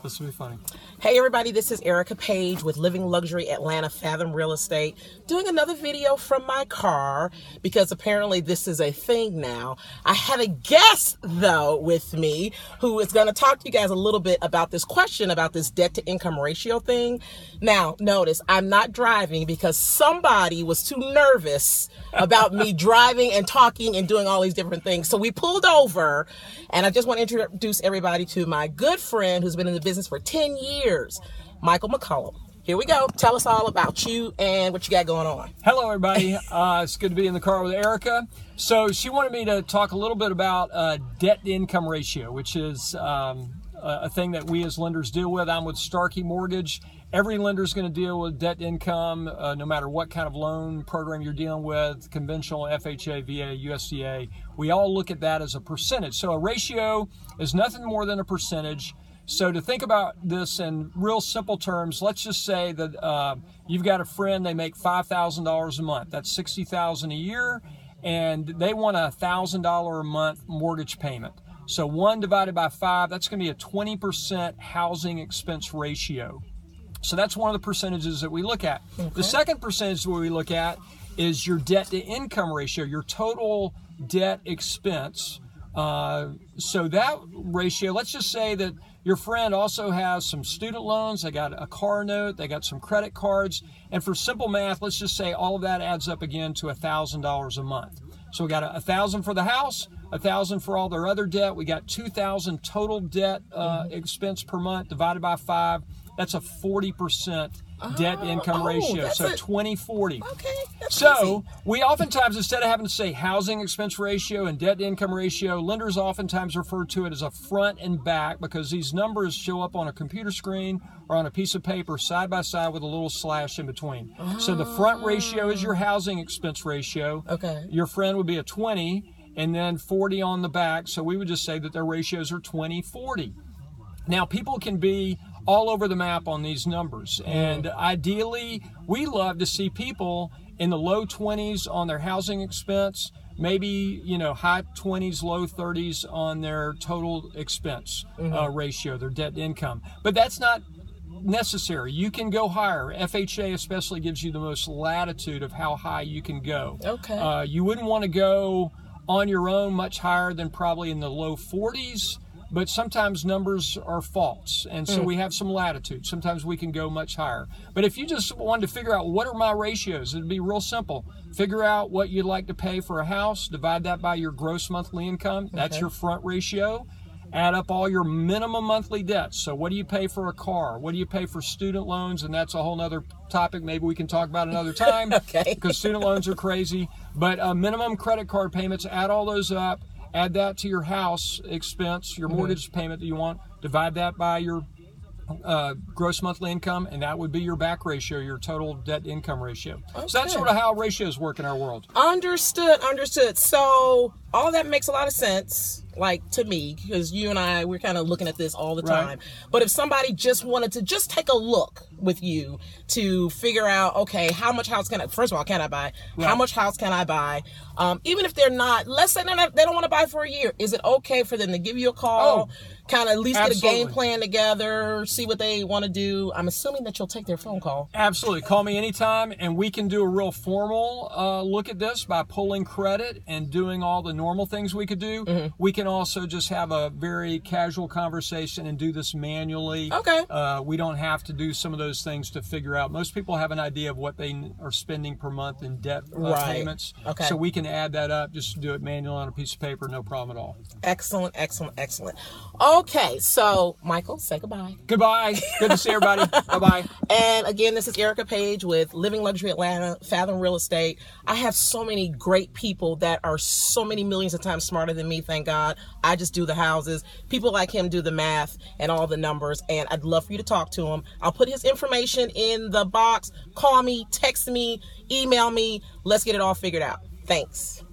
This will be funny. Hey everybody, this is Erica Page with Living Luxury Atlanta Fathom Real Estate, doing another video from my car because apparently this is a thing now. I had a guest though with me who is going to talk to you guys a little bit about this question about this debt to income ratio thing. Now notice I'm not driving because somebody was too nervous about me driving and talking and doing all these different things. So we pulled over, and I just want to introduce everybody to my good friend who's been in the business for 10 years, Michael McCollum. Here we go. Tell us all about you and what you got going on. Hello, everybody. It's good to be in the car with Erica. So she wanted me to talk a little bit about debt to income ratio, which is a thing that we as lenders deal with. I'm with Starkey Mortgage. Every lender is going to deal with debt to income, no matter what kind of loan program you're dealing with, conventional, FHA, VA, USDA. We all look at that as a percentage. So a ratio is nothing more than a percentage. So to think about this in real simple terms, let's just say that you've got a friend, they make $5,000 a month. That's $60,000 a year, and they want a $1,000 a month mortgage payment. So 1 divided by 5, that's going to be a 20% housing expense ratio. So that's one of the percentages that we look at. Okay. The second percentage that we look at is your debt to income ratio, your total debt expense. So that ratio, let's just say that your friend also has some student loans, they got a car note, they got some credit cards, and for simple math, let's just say all of that adds up again to $1,000 a month. So we got $1,000 for the house, $1,000 for all their other debt. We got $2,000 total debt expense per month divided by 5. That's a 40% debt income ratio. So 20-40. Okay. So we oftentimes, instead of having to say housing expense ratio and debt income ratio, lenders oftentimes refer to it as a front and back because these numbers show up on a computer screen or on a piece of paper side by side with a little slash in between. So the front ratio is your housing expense ratio. Okay. Your friend would be a 20 and then 40 on the back. So we would just say that their ratios are 20-40. Now people can be all over the map on these numbers, and ideally we love to see people in the low 20s on their housing expense, maybe high 20s, low 30s on their total expense ratio, their debt to income. But that's not necessary. You can go higher. FHA especially gives you the most latitude of how high you can go. Okay. You wouldn't want to go on your own much higher than probably in the low 40s. But sometimes numbers are false, and so we have some latitude. Sometimes we can go much higher. But if you just wanted to figure out what are my ratios, it'd be real simple. Figure out what you'd like to pay for a house, divide that by your gross monthly income. That's your front ratio. Add up all your minimum monthly debts. So what do you pay for a car? What do you pay for student loans? And that's a whole nother topic maybe we can talk about another time. Okay. Because student loans are crazy. But minimum credit card payments, add all those up. Add that to your house expense, your mortgage payment that you want. Divide that by your gross monthly income, and that would be your back ratio, your total debt income ratio. Okay. So that's sort of how ratios work in our world. Understood. So all that makes a lot of sense, like to me, because you and I, we're kind of looking at this all the time. Right. But if somebody just wanted to just take a look with you to figure out, okay, how much house first of all, can I buy? Right. How much house can I buy? Even if they're not, let's say they don't want to buy for a year, is it okay for them to give you a call, kind of at least get a game plan together, see what they want to do? I'm assuming that you'll take their phone call. Absolutely. Call me anytime, and we can do a real formal look at this by pulling credit and doing all the normal things we could do. We can also just have a very casual conversation and do this manually. Okay. We don't have to do some of those things to figure out. Most people have an idea of what they are spending per month in debt payments. Okay. So we can add that up, just do it manually on a piece of paper, no problem at all. Excellent, excellent, excellent. Okay, so Michael, say goodbye. Goodbye. Good to see everybody. Bye-bye. And again, this is Erica Page with Living Luxury Atlanta, Fathom Real Estate. I have so many great people that are so many millions of times smarter than me, thank God. I just do the houses. People like him do the math and all the numbers, and I'd love for you to talk to him. I'll put his information in the box. Call me, text me, email me. Let's get it all figured out. Thanks.